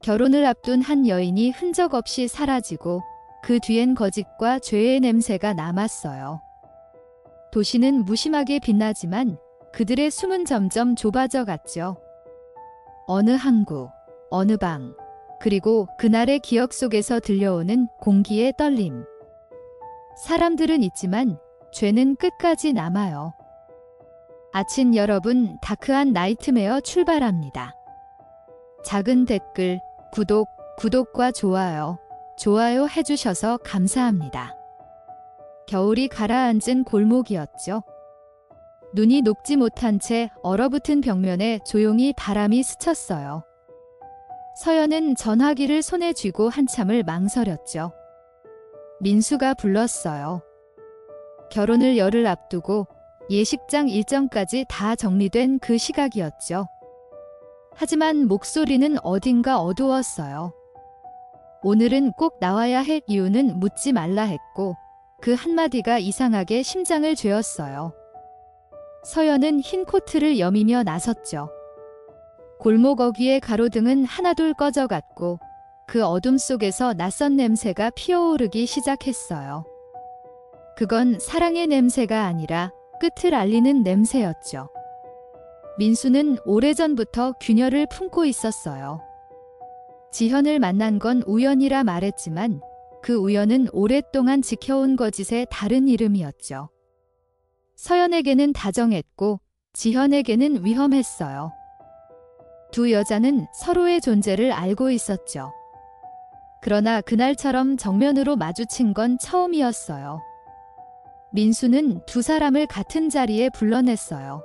결혼을 앞둔 한 여인이 흔적 없이 사라지고 그 뒤엔 거짓과 죄의 냄새가 남았어요. 도시는 무심하게 빛나지만 그들의 숨은 점점 좁아져 갔죠. 어느 항구, 어느 방, 그리고 그날의 기억 속에서 들려오는 공기의 떨림. 사람들은 있지만 죄는 끝까지 남아요. 아침 여러분, 다크한 나이트메어 출발합니다. 작은 댓글, 구독과 좋아요 해주셔서 감사합니다. 겨울이 가라앉은 골목이었죠. 눈이 녹지 못한 채 얼어붙은 벽면에 조용히 바람이 스쳤어요. 서연은 전화기를 손에 쥐고 한참을 망설였죠. 민수가 불렀어요. 결혼을 열흘 앞두고 예식장 일정까지 다 정리된 그 시각이었죠. 하지만 목소리는 어딘가 어두웠어요. 오늘은 꼭 나와야 할 이유는 묻지 말라 했고 그 한마디가 이상하게 심장을 죄었어요. 서연은 흰 코트를 여미며 나섰죠. 골목 어귀의 가로등은 하나둘 꺼져갔고 그 어둠 속에서 낯선 냄새가 피어오르기 시작했어요. 그건 사랑의 냄새가 아니라 끝을 알리는 냄새였죠. 민수는 오래전부터 균열을 품고 있었어요. 지현을 만난 건 우연이라 말했지만 그 우연은 오랫동안 지켜온 거짓의 다른 이름이었죠. 서연에게는 다정했고 지현에게는 위험했어요. 두 여자는 서로의 존재를 알고 있었죠. 그러나 그날처럼 정면으로 마주친 건 처음이었어요. 민수는 두 사람을 같은 자리에 불러냈어요.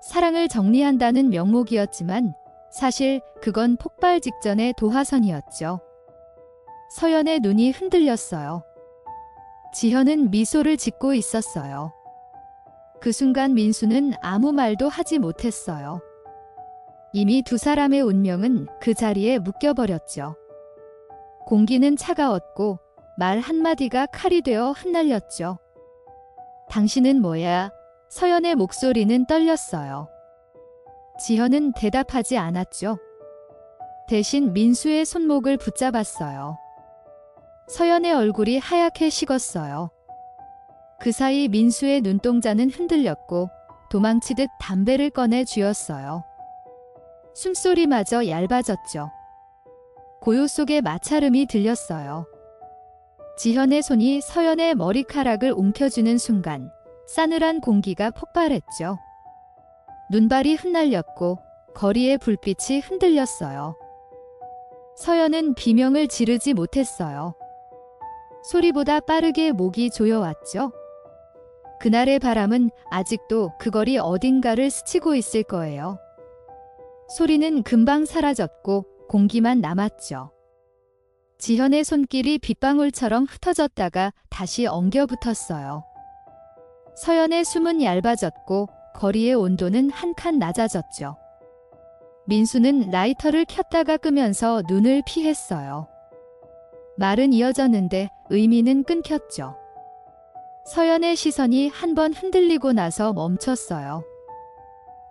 사랑을 정리한다는 명목이었지만 사실 그건 폭발 직전의 도화선이었죠. 서연의 눈이 흔들렸어요. 지현은 미소를 짓고 있었어요. 그 순간 민수는 아무 말도 하지 못했어요. 이미 두 사람의 운명은 그 자리에 묶여버렸죠. 공기는 차가웠고 말 한마디가 칼이 되어 흩날렸죠. 당신은 뭐야? 서연의 목소리는 떨렸어요. 지현은 대답하지 않았죠. 대신 민수의 손목을 붙잡았어요. 서연의 얼굴이 하얗게 식었어요. 그 사이 민수의 눈동자는 흔들렸고 도망치듯 담배를 꺼내 쥐었어요. 숨소리마저 얇아졌죠. 고요 속에 마찰음이 들렸어요. 지현의 손이 서연의 머리카락을 움켜쥐는 순간 싸늘한 공기가 폭발했죠. 눈발이 흩날렸고 거리의 불빛이 흔들렸어요. 서연은 비명을 지르지 못했어요. 소리보다 빠르게 목이 조여왔죠. 그날의 바람은 아직도 그 거리 어딘가를 스치고 있을 거예요. 소리는 금방 사라졌고 공기만 남았죠. 지현의 손길이 빗방울처럼 흩어졌다가 다시 엉겨붙었어요. 서연의 숨은 얇아졌고 거리의 온도는 한 칸 낮아졌죠. 민수는 라이터를 켰다가 끄면서 눈을 피했어요. 말은 이어졌는데 의미는 끊겼죠. 서연의 시선이 한 번 흔들리고 나서 멈췄어요.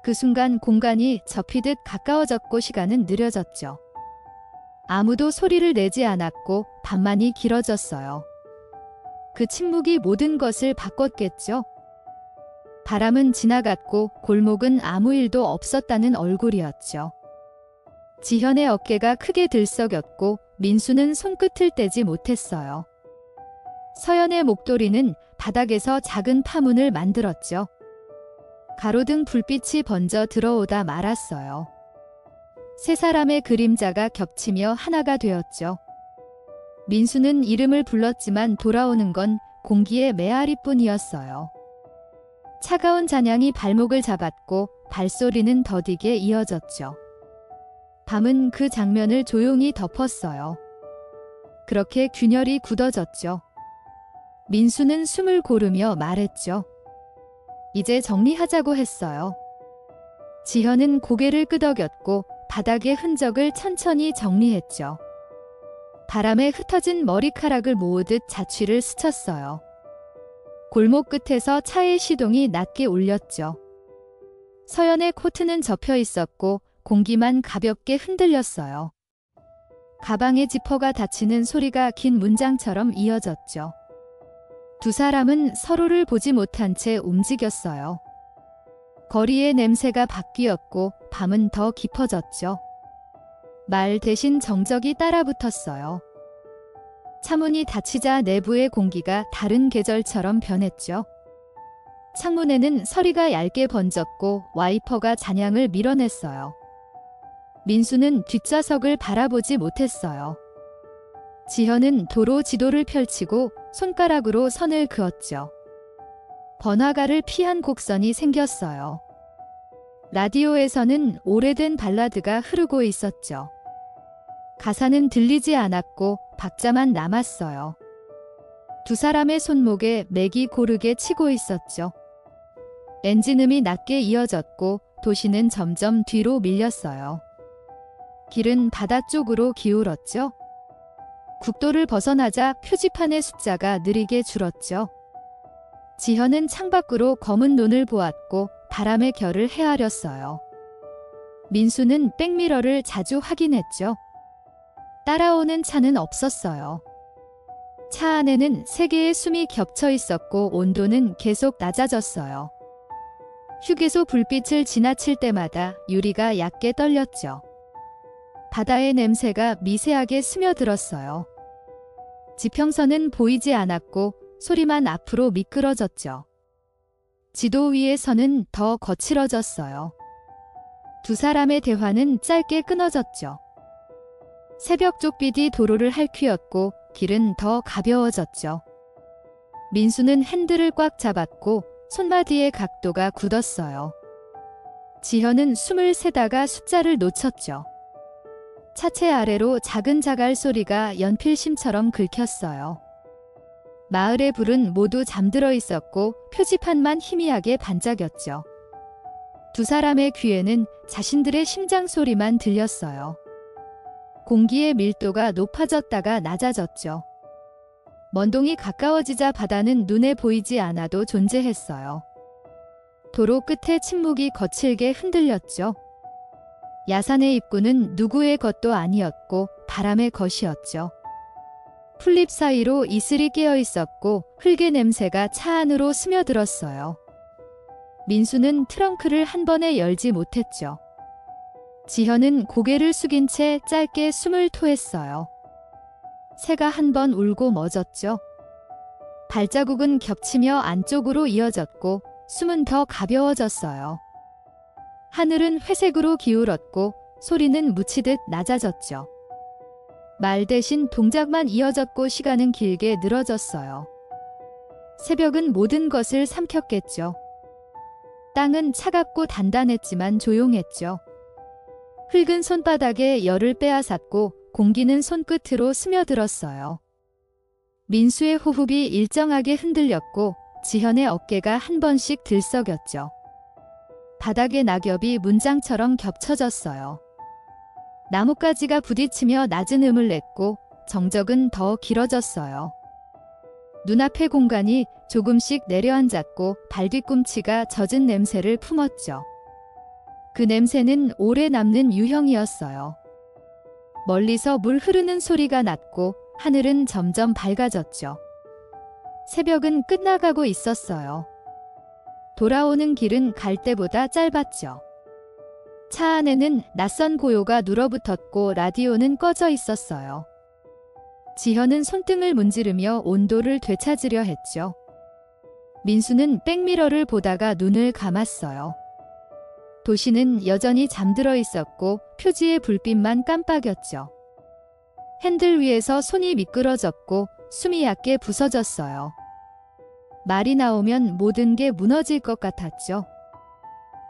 그 순간 공간이 접히듯 가까워졌고 시간은 느려졌죠. 아무도 소리를 내지 않았고 밤만이 길어졌어요. 그 침묵이 모든 것을 바꿨겠죠. 바람은 지나갔고 골목은 아무 일도 없었다는 얼굴이었죠. 지현의 어깨가 크게 들썩였고 민수는 손끝을 떼지 못했어요. 서연의 목도리는 바닥에서 작은 파문을 만들었죠. 가로등 불빛이 번져 들어오다 말았어요. 세 사람의 그림자가 겹치며 하나가 되었죠. 민수는 이름을 불렀지만 돌아오는 건 공기의 메아리뿐이었어요. 차가운 잔향이 발목을 잡았고 발소리는 더디게 이어졌죠. 밤은 그 장면을 조용히 덮었어요. 그렇게 균열이 굳어졌죠. 민수는 숨을 고르며 말했죠. 이제 정리하자고 했어요. 지현은 고개를 끄덕였고 바닥의 흔적을 천천히 정리했죠. 바람에 흩어진 머리카락을 모으듯 자취를 스쳤어요. 골목 끝에서 차의 시동이 낮게 울렸죠. 서연의 코트는 접혀 있었고 공기만 가볍게 흔들렸어요. 가방의 지퍼가 닫히는 소리가 긴 문장처럼 이어졌죠. 두 사람은 서로를 보지 못한 채 움직였어요. 거리의 냄새가 바뀌었고 밤은 더 깊어졌죠. 말 대신 정적이 따라붙었어요. 차문이 닫히자 내부의 공기가 다른 계절처럼 변했죠. 창문에는 서리가 얇게 번졌고 와이퍼가 잔향을 밀어냈어요. 민수는 뒷좌석을 바라보지 못했어요. 지현은 도로 지도를 펼치고 손가락으로 선을 그었죠. 번화가를 피한 곡선이 생겼어요. 라디오에서는 오래된 발라드가 흐르고 있었죠. 가사는 들리지 않았고 박자만 남았어요. 두 사람의 손목에 맥이 고르게 치고 있었죠. 엔진음이 낮게 이어졌고 도시는 점점 뒤로 밀렸어요. 길은 바다 쪽으로 기울었죠. 국도를 벗어나자 표지판의 숫자가 느리게 줄었죠. 지현은 창밖으로 검은 눈을 보았고 바람의 결을 헤아렸어요. 민수는 백미러를 자주 확인했죠. 따라오는 차는 없었어요. 차 안에는 세 개의 숨이 겹쳐 있었고 온도는 계속 낮아졌어요. 휴게소 불빛을 지나칠 때마다 유리가 얕게 떨렸죠. 바다의 냄새가 미세하게 스며들었어요. 지평선은 보이지 않았고 소리만 앞으로 미끄러졌죠. 지도 위의 선은 더 거칠어졌어요. 두 사람의 대화는 짧게 끊어졌죠. 새벽 쪽빛이 도로를 핥히었고 길은 더 가벼워졌죠. 민수는 핸들을 꽉 잡았고 손마디의 각도가 굳었어요. 지현은 숨을 세다가 숫자를 놓쳤죠. 차체 아래로 작은 자갈 소리가 연필심처럼 긁혔어요. 마을의 불은 모두 잠들어 있었고 표지판만 희미하게 반짝였죠. 두 사람의 귀에는 자신들의 심장 소리만 들렸어요. 공기의 밀도가 높아졌다가 낮아졌죠. 먼동이 가까워지자 바다는 눈에 보이지 않아도 존재했어요. 도로 끝에 침묵이 거칠게 흔들렸죠. 야산의 입구는 누구의 것도 아니었고 바람의 것이었죠. 풀잎 사이로 이슬이 깨어 있었고 흙의 냄새가 차 안으로 스며들었어요. 민수는 트렁크를 한 번에 열지 못했죠. 지현은 고개를 숙인 채 짧게 숨을 토했어요. 새가 한 번 울고 멎었죠. 발자국은 겹치며 안쪽으로 이어졌고 숨은 더 가벼워졌어요. 하늘은 회색으로 기울었고 소리는 묻히듯 낮아졌죠. 말 대신 동작만 이어졌고 시간은 길게 늘어졌어요. 새벽은 모든 것을 삼켰겠죠. 땅은 차갑고 단단했지만 조용했죠. 흙은 손바닥에 열을 빼앗았고 공기는 손끝으로 스며들었어요. 민수의 호흡이 일정하게 흔들렸고 지현의 어깨가 한 번씩 들썩였죠. 바닥의 낙엽이 문장처럼 겹쳐졌어요. 나뭇가지가 부딪히며 낮은 음을 냈고 정적은 더 길어졌어요. 눈앞의 공간이 조금씩 내려앉았고 발뒤꿈치가 젖은 냄새를 품었죠. 그 냄새는 오래 남는 유형이었어요. 멀리서 물 흐르는 소리가 났고 하늘은 점점 밝아졌죠. 새벽은 끝나가고 있었어요. 돌아오는 길은 갈 때보다 짧았죠. 차 안에는 낯선 고요가 눌어붙었고 라디오는 꺼져 있었어요. 지현은 손등을 문지르며 온도를 되찾으려 했죠. 민수는 백미러를 보다가 눈을 감았어요. 도시는 여전히 잠들어 있었고 표지의 불빛만 깜빡였죠. 핸들 위에서 손이 미끄러졌고 숨이 얕게 부서졌어요. 말이 나오면 모든 게 무너질 것 같았죠.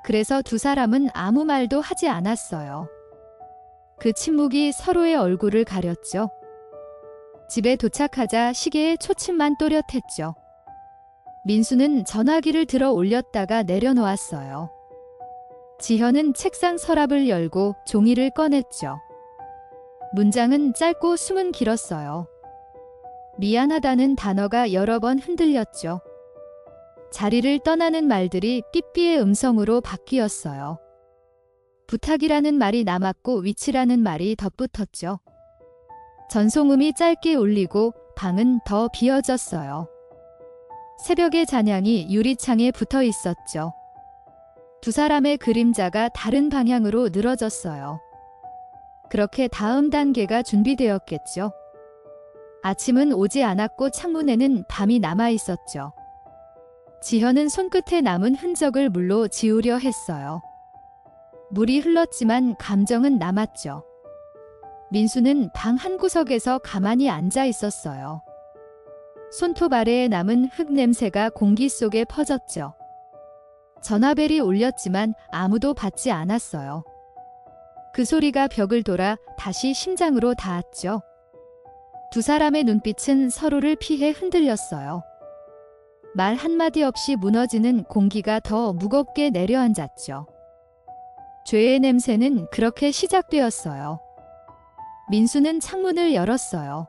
그래서 두 사람은 아무 말도 하지 않았어요. 그 침묵이 서로의 얼굴을 가렸죠. 집에 도착하자 시계에 초침만 또렷했죠. 민수는 전화기를 들어 올렸다가 내려놓았어요. 지현은 책상 서랍을 열고 종이를 꺼냈죠. 문장은 짧고 숨은 길었어요. 미안하다는 단어가 여러 번 흔들렸죠. 자리를 떠나는 말들이 삐삐의 음성으로 바뀌었어요. 부탁이라는 말이 남았고 위치라는 말이 덧붙었죠. 전송음이 짧게 울리고 방은 더 비어졌어요. 새벽의 잔향이 유리창에 붙어 있었죠. 두 사람의 그림자가 다른 방향으로 늘어졌어요. 그렇게 다음 단계가 준비되었겠죠. 아침은 오지 않았고 창문에는 밤이 남아 있었죠. 지현은 손끝에 남은 흔적을 물로 지우려 했어요. 물이 흘렀지만 감정은 남았죠. 민수는 방 한구석에서 가만히 앉아 있었어요. 손톱 아래에 남은 흙 냄새가 공기 속에 퍼졌죠. 전화벨이 울렸지만 아무도 받지 않았어요. 그 소리가 벽을 돌아 다시 심장으로 닿았죠. 두 사람의 눈빛은 서로를 피해 흔들렸어요. 말 한마디 없이 무너지는 공기가 더 무겁게 내려앉았죠. 죄의 냄새는 그렇게 시작되었어요. 민수는 창문을 열었어요.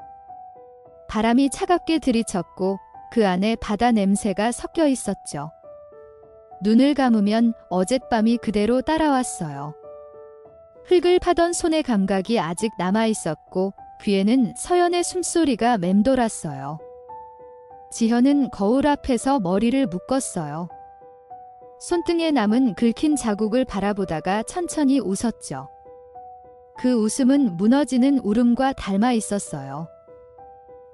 바람이 차갑게 들이쳤고 그 안에 바다 냄새가 섞여 있었죠. 눈을 감으면 어젯밤이 그대로 따라왔어요. 흙을 파던 손의 감각이 아직 남아 있었고 귀에는 서연의 숨소리가 맴돌았어요. 지현은 거울 앞에서 머리를 묶었어요. 손등에 남은 긁힌 자국을 바라보다가 천천히 웃었죠. 그 웃음은 무너지는 울음과 닮아 있었어요.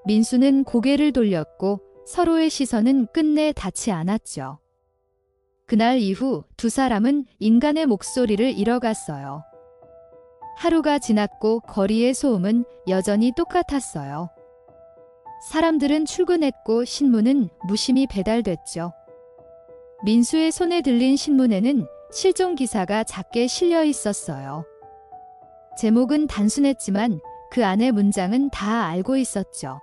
민수는 고개를 돌렸고 서로의 시선은 끝내 닿지 않았죠. 그날 이후 두 사람은 인간의 목소리를 잃어갔어요. 하루가 지났고 거리의 소음은 여전히 똑같았어요. 사람들은 출근했고 신문은 무심히 배달됐죠. 민수의 손에 들린 신문에는 실종 기사가 작게 실려 있었어요. 제목은 단순했지만 그 안의 문장은 다 알고 있었죠.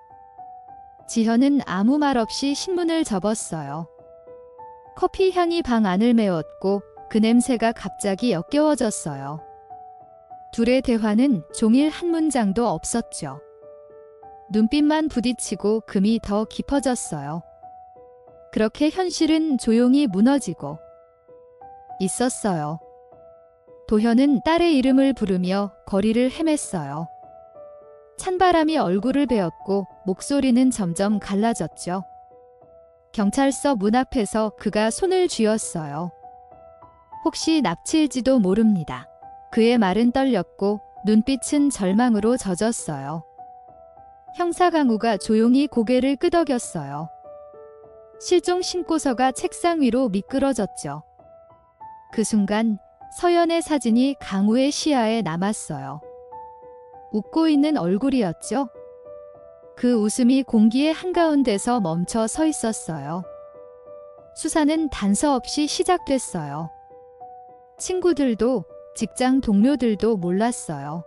지현은 아무 말 없이 신문을 접었어요. 커피 향이 방 안을 메웠고 그 냄새가 갑자기 역겨워졌어요. 둘의 대화는 종일 한 문장도 없었죠. 눈빛만 부딪히고 금이 더 깊어졌어요. 그렇게 현실은 조용히 무너지고 있었어요. 도현은 딸의 이름을 부르며 거리를 헤맸어요. 찬바람이 얼굴을 베었고 목소리는 점점 갈라졌죠. 경찰서 문 앞에서 그가 손을 쥐었어요. 혹시 납치일지도 모릅니다. 그의 말은 떨렸고 눈빛은 절망으로 젖었어요. 형사 강우가 조용히 고개를 끄덕였어요. 실종 신고서가 책상 위로 미끄러졌죠. 그 순간 서연의 사진이 강우의 시야에 남았어요. 웃고 있는 얼굴이었죠. 그 웃음이 공기의 한가운데서 멈춰 서 있었어요. 수사는 단서 없이 시작됐어요. 친구들도 직장 동료들도 몰랐어요.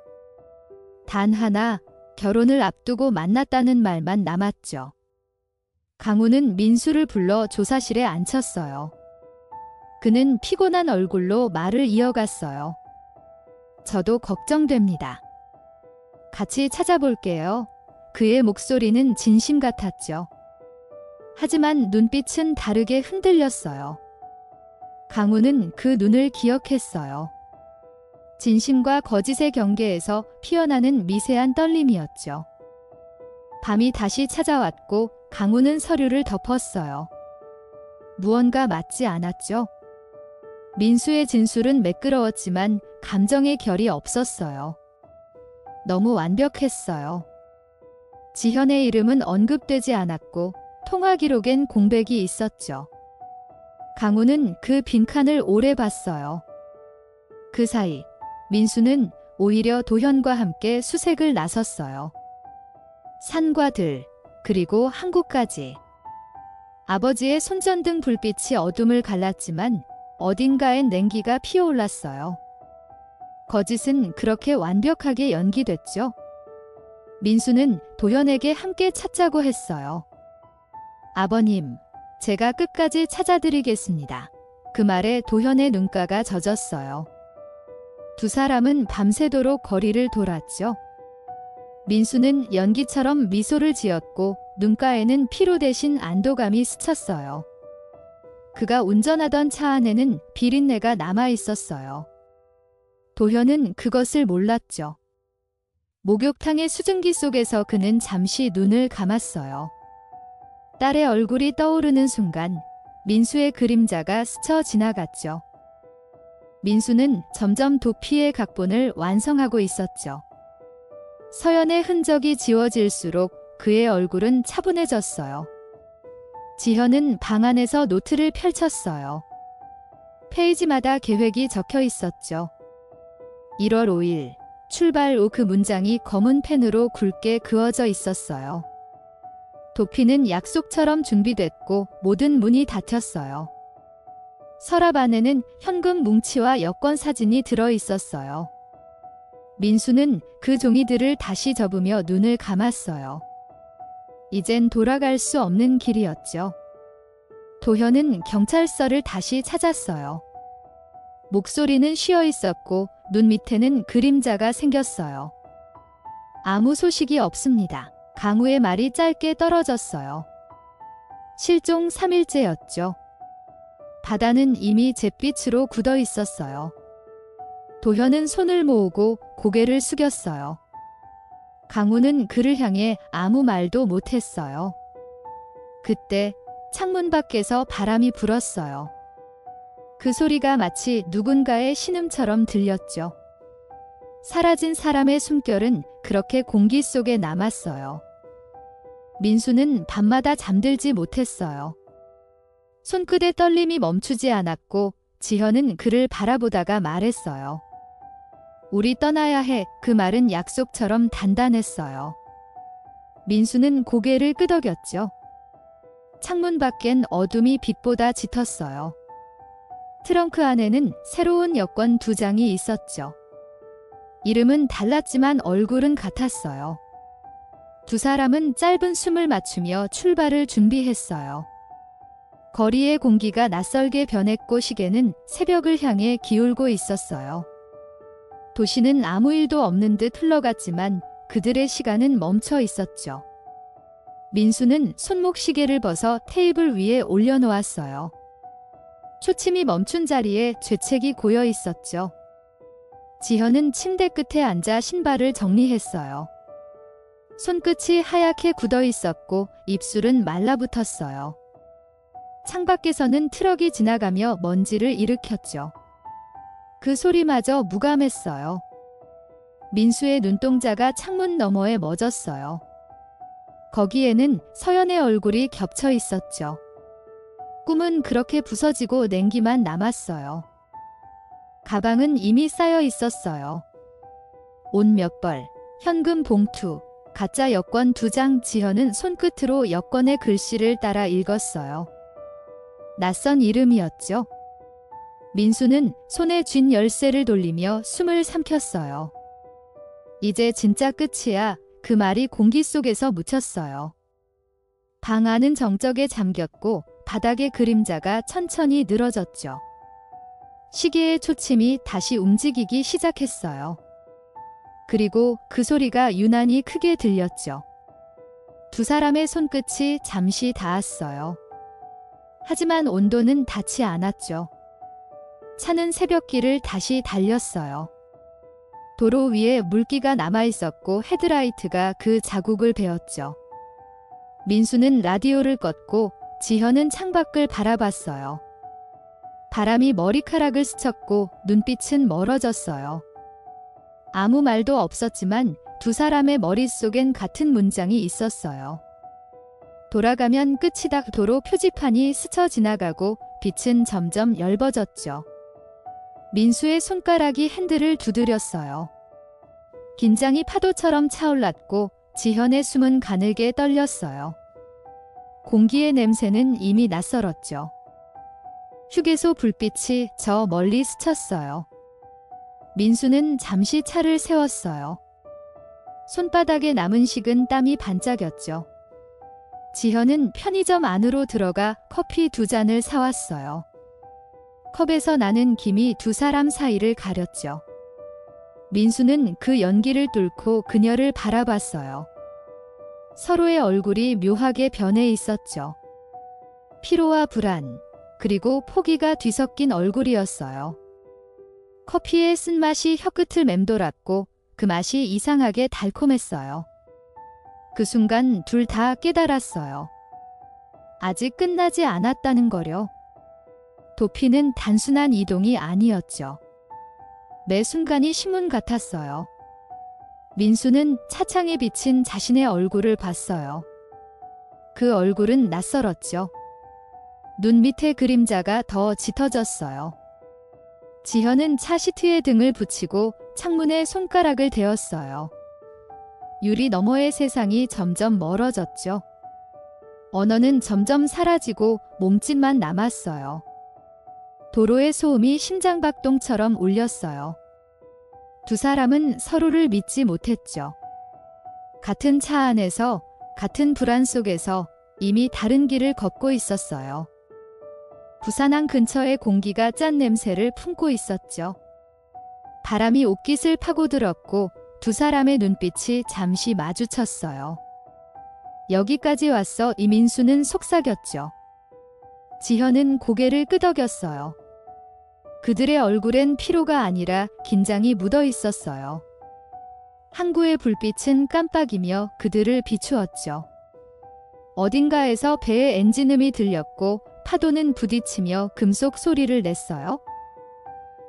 단 하나, 결혼을 앞두고 만났다는 말만 남았죠. 강우는 민수를 불러 조사실에 앉혔어요. 그는 피곤한 얼굴로 말을 이어갔어요. 저도 걱정됩니다. 같이 찾아볼게요. 그의 목소리는 진심 같았죠. 하지만 눈빛은 다르게 흔들렸어요. 강우는 그 눈을 기억했어요. 진심과 거짓의 경계에서 피어나는 미세한 떨림이었죠. 밤이 다시 찾아왔고 강우는 서류를 덮었어요. 무언가 맞지 않았죠. 민수의 진술은 매끄러웠지만 감정의 결이 없었어요. 너무 완벽했어요. 지현의 이름은 언급되지 않았고 통화 기록엔 공백이 있었죠. 강우는 그 빈칸을 오래 봤어요. 그 사이 민수는 오히려 도현과 함께 수색을 나섰어요. 산과 들, 그리고 항구까지. 아버지의 손전등 불빛이 어둠을 갈랐지만 어딘가엔 냉기가 피어올랐어요. 거짓은 그렇게 완벽하게 연기됐죠. 민수는 도현에게 함께 찾자고 했어요. 아버님, 제가 끝까지 찾아드리겠습니다. 그 말에 도현의 눈가가 젖었어요. 두 사람은 밤새도록 거리를 돌았죠. 민수는 연기처럼 미소를 지었고 눈가에는 피로 대신 안도감이 스쳤어요. 그가 운전하던 차 안에는 비린내가 남아 있었어요. 도현은 그것을 몰랐죠. 목욕탕의 수증기 속에서 그는 잠시 눈을 감았어요. 딸의 얼굴이 떠오르는 순간 민수의 그림자가 스쳐 지나갔죠. 민수는 점점 도피의 각본을 완성하고 있었죠. 서연의 흔적이 지워질수록 그의 얼굴은 차분해졌어요. 지현은 방 안에서 노트를 펼쳤어요. 페이지마다 계획이 적혀 있었죠. 1월 5일, 출발 후 그 문장이 검은 펜으로 굵게 그어져 있었어요. 도피는 약속처럼 준비됐고 모든 문이 닫혔어요. 서랍 안에는 현금 뭉치와 여권 사진이 들어 있었어요. 민수는 그 종이들을 다시 접으며 눈을 감았어요. 이젠 돌아갈 수 없는 길이었죠. 도현은 경찰서를 다시 찾았어요. 목소리는 쉬어 있었고 눈 밑에는 그림자가 생겼어요. 아무 소식이 없습니다. 강우의 말이 짧게 떨어졌어요. 실종 3일째였죠. 바다는 이미 잿빛으로 굳어 있었어요. 도현은 손을 모으고 고개를 숙였어요. 강우는 그를 향해 아무 말도 못했어요. 그때 창문 밖에서 바람이 불었어요. 그 소리가 마치 누군가의 신음처럼 들렸죠. 사라진 사람의 숨결은 그렇게 공기 속에 남았어요. 민수는 밤마다 잠들지 못했어요. 손끝의 떨림이 멈추지 않았고 지현은 그를 바라보다가 말했어요. 우리 떠나야 해. 그 말은 약속처럼 단단했어요. 민수는 고개를 끄덕였죠. 창문 밖엔 어둠이 빛보다 짙었어요. 트렁크 안에는 새로운 여권 2장이 있었죠. 이름은 달랐지만 얼굴은 같았어요. 두 사람은 짧은 숨을 맞추며 출발을 준비했어요. 거리의 공기가 낯설게 변했고 시계는 새벽을 향해 기울고 있었어요. 도시는 아무 일도 없는 듯 흘러갔지만 그들의 시간은 멈춰 있었죠. 민수는 손목 시계를 벗어 테이블 위에 올려놓았어요. 초침이 멈춘 자리에 죄책이 고여 있었죠. 지현은 침대 끝에 앉아 신발을 정리했어요. 손끝이 하얗게 굳어 있었고 입술은 말라붙었어요. 창밖에서는 트럭이 지나가며 먼지를 일으켰죠. 그 소리마저 무감했어요. 민수의 눈동자가 창문 너머에 멎었어요. 거기에는 서연의 얼굴이 겹쳐 있었죠. 꿈은 그렇게 부서지고 냉기만 남았어요. 가방은 이미 쌓여 있었어요. 옷 몇 벌, 현금 봉투, 가짜 여권 2장. 지현은 손끝으로 여권의 글씨를 따라 읽었어요. 낯선 이름이었죠. 민수는 손에 쥔 열쇠를 돌리며 숨을 삼켰어요. 이제 진짜 끝이야. 그 말이 공기 속에서 묻혔어요. 방 안은 정적에 잠겼고 바닥의 그림자가 천천히 늘어졌죠. 시계의 초침이 다시 움직이기 시작했어요. 그리고 그 소리가 유난히 크게 들렸죠. 두 사람의 손끝이 잠시 닿았어요. 하지만 온도는 닿지 않았죠. 차는 새벽길을 다시 달렸어요. 도로 위에 물기가 남아있었고 헤드라이트가 그 자국을 베었죠. 민수는 라디오를 껐고 지현은 창밖을 바라봤어요. 바람이 머리카락을 스쳤고 눈빛은 멀어졌어요. 아무 말도 없었지만 두 사람의 머릿속엔 같은 문장이 있었어요. 돌아가면 끝이다. 도로 표지판이 스쳐 지나가고 빛은 점점 엷어졌죠. 민수의 손가락이 핸들을 두드렸어요. 긴장이 파도처럼 차올랐고 지현의 숨은 가늘게 떨렸어요. 공기의 냄새는 이미 낯설었죠. 휴게소 불빛이 저 멀리 스쳤어요. 민수는 잠시 차를 세웠어요. 손바닥에 남은 식은 땀이 반짝였죠. 지현은 편의점 안으로 들어가 커피 2잔을 사왔어요. 컵에서 나는 김이 두 사람 사이를 가렸죠. 민수는 그 연기를 뚫고 그녀를 바라봤어요. 서로의 얼굴이 묘하게 변해 있었죠. 피로와 불안, 그리고 포기가 뒤섞인 얼굴이었어요. 커피의 쓴맛이 혀끝을 맴돌았고 그 맛이 이상하게 달콤했어요. 그 순간 둘 다 깨달았어요. 아직 끝나지 않았다는 거요. 도피는 단순한 이동이 아니었죠. 매 순간이 신문 같았어요. 민수는 차창에 비친 자신의 얼굴을 봤어요. 그 얼굴은 낯설었죠. 눈 밑에 그림자가 더 짙어졌어요. 지현은 차 시트에 등을 붙이고 창문에 손가락을 대었어요. 유리 너머의 세상이 점점 멀어졌죠. 언어는 점점 사라지고 몸짓만 남았어요. 도로의 소음이 심장박동처럼 울렸어요. 두 사람은 서로를 믿지 못했죠. 같은 차 안에서, 같은 불안 속에서 이미 다른 길을 걷고 있었어요. 부산항 근처의 공기가 짠 냄새를 품고 있었죠. 바람이 옷깃을 파고들었고 두 사람의 눈빛이 잠시 마주쳤어요. 여기까지 왔어 이민수는 속삭였죠. 지현은 고개를 끄덕였어요. 그들의 얼굴엔 피로가 아니라 긴장이 묻어 있었어요. 항구의 불빛은 깜빡이며 그들을 비추었죠. 어딘가에서 배의 엔진음이 들렸고 파도는 부딪히며 금속 소리를 냈어요.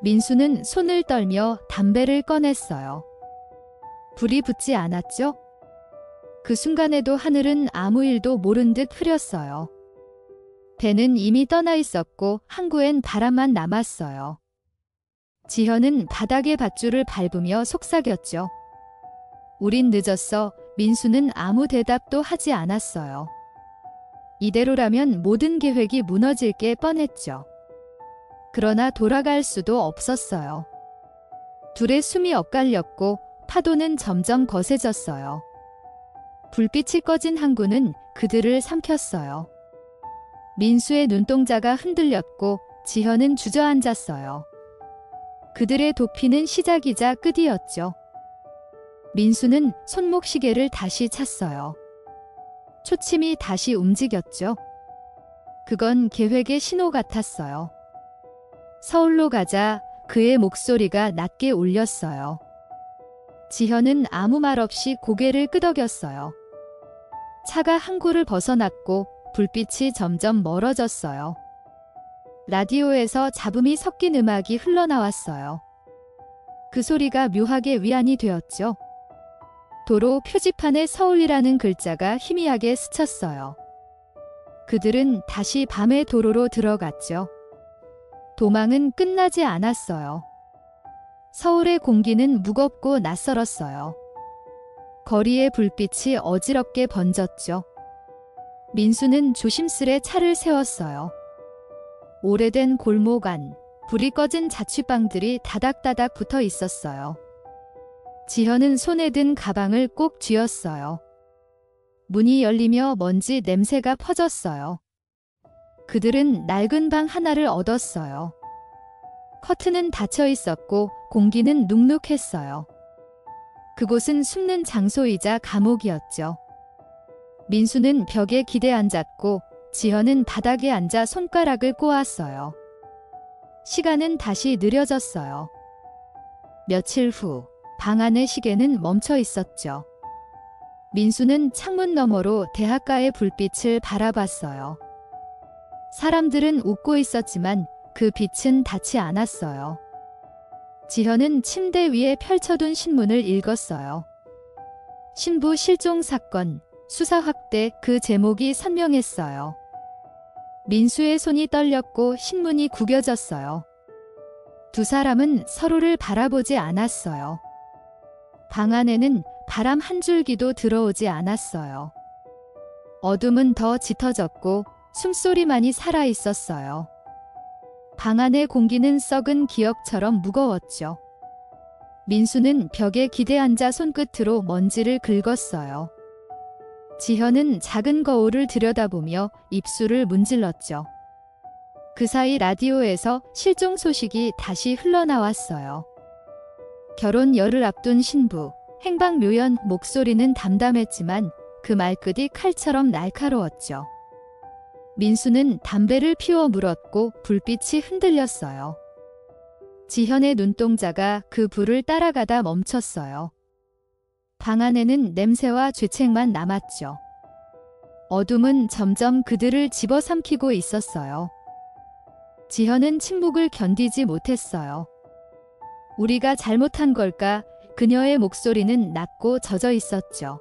민수는 손을 떨며 담배를 꺼냈어요. 불이 붙지 않았죠? 그 순간에도 하늘은 아무 일도 모른 듯 흐렸어요. 배는 이미 떠나 있었고 항구엔 바람만 남았어요. 지현은 바닥의 밧줄을 밟으며 속삭였죠. 우린 늦었어. 민수는 아무 대답도 하지 않았어요. 이대로라면 모든 계획이 무너질 게 뻔했죠. 그러나 돌아갈 수도 없었어요. 둘의 숨이 엇갈렸고 파도는 점점 거세졌어요. 불빛이 꺼진 항구는 그들을 삼켰어요. 민수의 눈동자가 흔들렸고 지현은 주저앉았어요. 그들의 도피는 시작이자 끝이었죠. 민수는 손목시계를 다시 찼어요. 초침이 다시 움직였죠. 그건 계획의 신호 같았어요. 서울로 가자. 그의 목소리가 낮게 울렸어요. 지현은 아무 말 없이 고개를 끄덕였어요. 차가 항구를 벗어났고 불빛이 점점 멀어졌어요. 라디오에서 잡음이 섞인 음악이 흘러나왔어요. 그 소리가 묘하게 위안이 되었죠. 도로 표지판에 서울이라는 글자가 희미하게 스쳤어요. 그들은 다시 밤의 도로로 들어갔죠. 도망은 끝나지 않았어요. 서울의 공기는 무겁고 낯설었어요. 거리의 불빛이 어지럽게 번졌죠. 민수는 조심스레 차를 세웠어요. 오래된 골목 안, 불이 꺼진 자취방들이 다닥다닥 붙어 있었어요. 지현은 손에 든 가방을 꼭 쥐었어요. 문이 열리며 먼지 냄새가 퍼졌어요. 그들은 낡은 방 하나를 얻었어요. 커튼은 닫혀 있었고 공기는 눅눅했어요. 그곳은 숨는 장소이자 감옥이었죠. 민수는 벽에 기대 앉았고 지현은 바닥에 앉아 손가락을 꼬았어요. 시간은 다시 느려졌어요. 며칠 후 방 안의 시계는 멈춰 있었죠. 민수는 창문 너머로 대학가의 불빛을 바라봤어요. 사람들은 웃고 있었지만 그 빛은 닿지 않았어요. 지현은 침대 위에 펼쳐둔 신문을 읽었어요. 신부 실종 사건, 수사 확대. 그 제목이 선명했어요. 민수의 손이 떨렸고 신문이 구겨졌어요. 두 사람은 서로를 바라보지 않았어요. 방 안에는 바람 한 줄기도 들어오지 않았어요. 어둠은 더 짙어졌고 숨소리만이 살아 있었어요. 방 안의 공기는 썩은 기억처럼 무거웠죠. 민수는 벽에 기대 앉아 손끝으로 먼지를 긁었어요. 지현은 작은 거울을 들여다보며 입술을 문질렀죠. 그 사이 라디오에서 실종 소식이 다시 흘러나왔어요. 결혼 열흘 앞둔 신부, 행방묘연. 목소리는 담담했지만 그 말끝이 칼처럼 날카로웠죠. 민수는 담배를 피워 물었고 불빛이 흔들렸어요. 지현의 눈동자가 그 불을 따라가다 멈췄어요. 방 안에는 냄새와 죄책만 남았죠. 어둠은 점점 그들을 집어삼키고 있었어요. 지현은 침묵을 견디지 못했어요. 우리가 잘못한 걸까? 그녀의 목소리는 낮고 젖어 있었죠.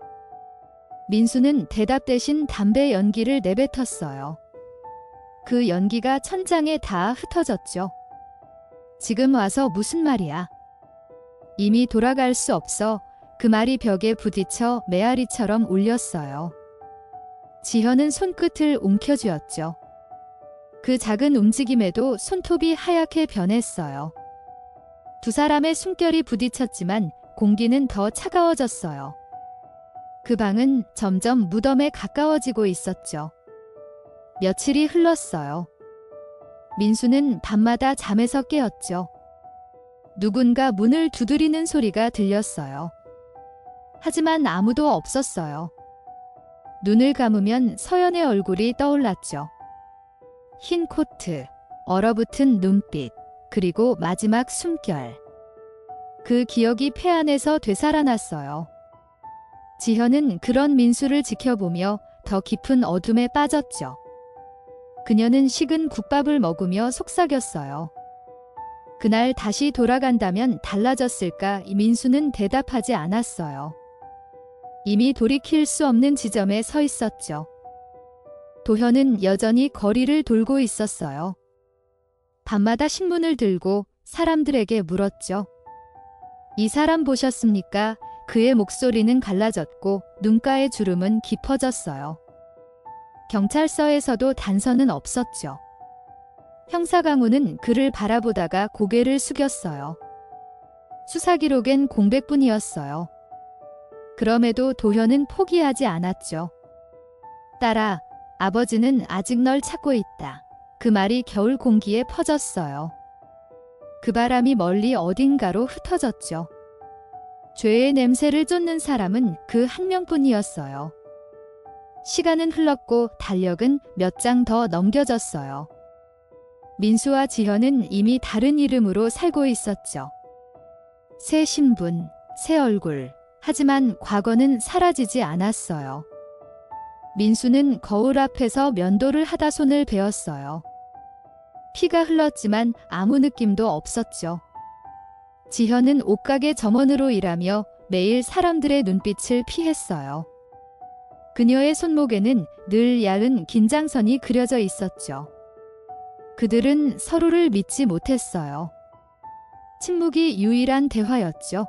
민수는 대답 대신 담배 연기를 내뱉었어요. 그 연기가 천장에 닿아 흩어졌죠. 지금 와서 무슨 말이야? 이미 돌아갈 수 없어. 그 말이 벽에 부딪혀 메아리처럼 울렸어요. 지현은 손끝을 움켜쥐었죠. 그 작은 움직임에도 손톱이 하얗게 변했어요. 두 사람의 숨결이 부딪혔지만 공기는 더 차가워졌어요. 그 방은 점점 무덤에 가까워지고 있었죠. 며칠이 흘렀어요. 민수는 밤마다 잠에서 깨었죠. 누군가 문을 두드리는 소리가 들렸어요. 하지만 아무도 없었어요. 눈을 감으면 서연의 얼굴이 떠올랐죠. 흰 코트, 얼어붙은 눈빛, 그리고 마지막 숨결. 그 기억이 폐 안에서 되살아났어요. 지현은 그런 민수를 지켜보며 더 깊은 어둠에 빠졌죠. 그녀는 식은 국밥을 먹으며 속삭였어요. 그날 다시 돌아간다면 달라졌을까? 민수는 대답하지 않았어요. 이미 돌이킬 수 없는 지점에 서 있었죠. 도현은 여전히 거리를 돌고 있었어요. 밤마다 신문을 들고 사람들에게 물었죠. 이 사람 보셨습니까? 그의 목소리는 갈라졌고 눈가의 주름은 깊어졌어요. 경찰서에서도 단서는 없었죠. 형사 강우는 그를 바라보다가 고개를 숙였어요. 수사 기록엔 공백뿐이었어요. 그럼에도 도현은 포기하지 않았죠. 딸아, 아버지는 아직 널 찾고 있다. 그 말이 겨울 공기에 퍼졌어요. 그 바람이 멀리 어딘가로 흩어졌죠. 죄의 냄새를 쫓는 사람은 그 한 명뿐이었어요. 시간은 흘렀고 달력은 몇 장 더 넘겨졌어요. 민수와 지현은 이미 다른 이름으로 살고 있었죠. 새 신분, 새 얼굴. 하지만 과거는 사라지지 않았어요. 민수는 거울 앞에서 면도를 하다 손을 베었어요. 피가 흘렀지만 아무 느낌도 없었죠. 지현은 옷가게 점원으로 일하며 매일 사람들의 눈빛을 피했어요. 그녀의 손목에는 늘 얇은 긴장선이 그려져 있었죠. 그들은 서로를 믿지 못했어요. 침묵이 유일한 대화였죠.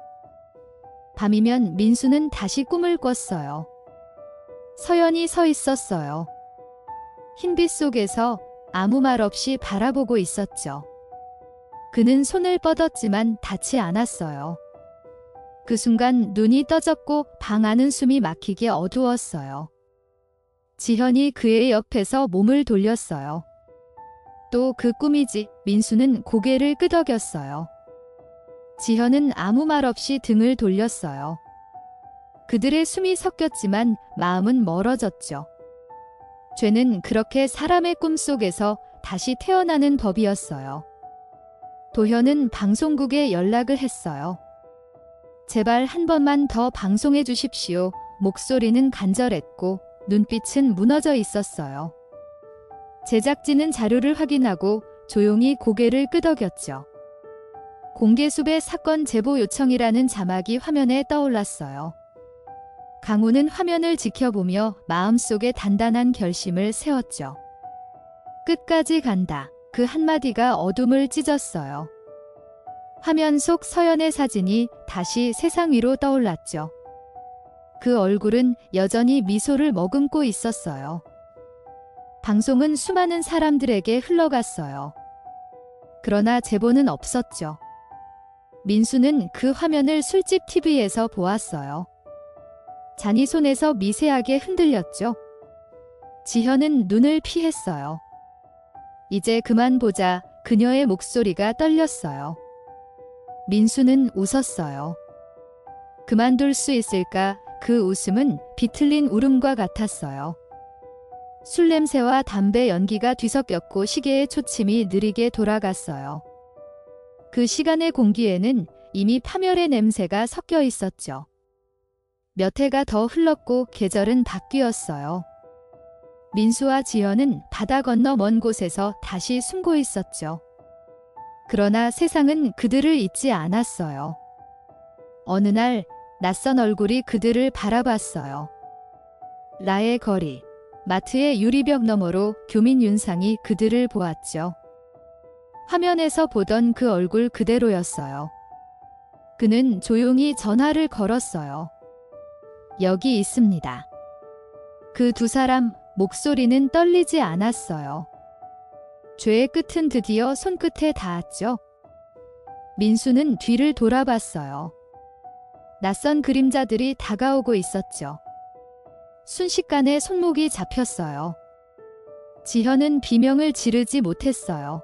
밤이면 민수는 다시 꿈을 꿨어요. 서연이 서 있었어요. 흰빛 속에서 아무 말 없이 바라보고 있었죠. 그는 손을 뻗었지만 닿지 않았어요. 그 순간 눈이 떠졌고 방 안은 숨이 막히게 어두웠어요. 지현이 그의 옆에서 몸을 돌렸어요. 또 그 꿈이지. 민수는 고개를 끄덕였어요. 지현은 아무 말 없이 등을 돌렸어요. 그들의 숨이 섞였지만 마음은 멀어졌죠. 죄는 그렇게 사람의 꿈속에서 다시 태어나는 법이었어요. 도현은 방송국에 연락을 했어요. 제발 한 번만 더 방송해 주십시오. 목소리는 간절했고 눈빛은 무너져 있었어요. 제작진은 자료를 확인하고 조용히 고개를 끄덕였죠. 공개수배 사건 제보 요청이라는 자막이 화면에 떠올랐어요. 강우는 화면을 지켜보며 마음속에 단단한 결심을 세웠죠. 끝까지 간다. 그 한마디가 어둠을 찢었어요. 화면 속 서연의 사진이 다시 세상 위로 떠올랐죠. 그 얼굴은 여전히 미소를 머금고 있었어요. 방송은 수많은 사람들에게 흘러갔어요. 그러나 제보는 없었죠. 민수는 그 화면을 술집 TV에서 보았어요. 잔이 손에서 미세하게 흔들렸죠. 지현은 눈을 피했어요. 이제 그만 보자. 그녀의 목소리가 떨렸어요. 민수는 웃었어요. 그만둘 수 있을까? 그 웃음은 비틀린 울음과 같았어요. 술 냄새와 담배 연기가 뒤섞였고 시계의 초침이 느리게 돌아갔어요. 그 시간의 공기에는 이미 파멸의 냄새가 섞여 있었죠. 몇 해가 더 흘렀고 계절은 바뀌었어요. 민수와 지연은 바다 건너 먼 곳에서 다시 숨고 있었죠. 그러나 세상은 그들을 잊지 않았어요. 어느 날 낯선 얼굴이 그들을 바라봤어요. 라의 거리, 마트의 유리벽 너머로 교민 윤상이 그들을 보았죠. 화면에서 보던 그 얼굴 그대로였어요. 그는 조용히 전화를 걸었어요. 여기 있습니다. 그 두 사람 목소리는 떨리지 않았어요. 죄의 끝은 드디어 손끝에 닿았죠. 민수는 뒤를 돌아봤어요. 낯선 그림자들이 다가오고 있었죠. 순식간에 손목이 잡혔어요. 지현은 비명을 지르지 못했어요.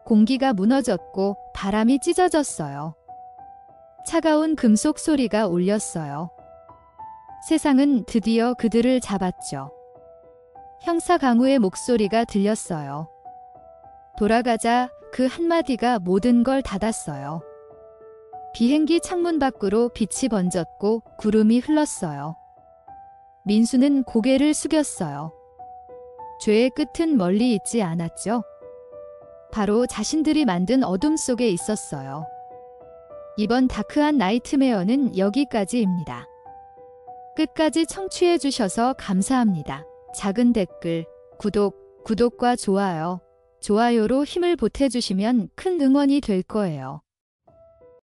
공기가 무너졌고 바람이 찢어졌어요. 차가운 금속 소리가 울렸어요. 세상은 드디어 그들을 잡았죠. 형사 강우의 목소리가 들렸어요. 돌아가자 그 한마디가 모든 걸 닫았어요. 비행기 창문 밖으로 빛이 번졌고 구름이 흘렀어요. 민수는 고개를 숙였어요. 죄의 끝은 멀리 있지 않았죠. 바로 자신들이 만든 어둠 속에 있었어요. 이번 다크한 나이트메어는 여기까지입니다. 끝까지 청취해 주셔서 감사합니다. 작은 댓글, 구독과 좋아요로 힘을 보태주시면 큰 응원이 될 거예요.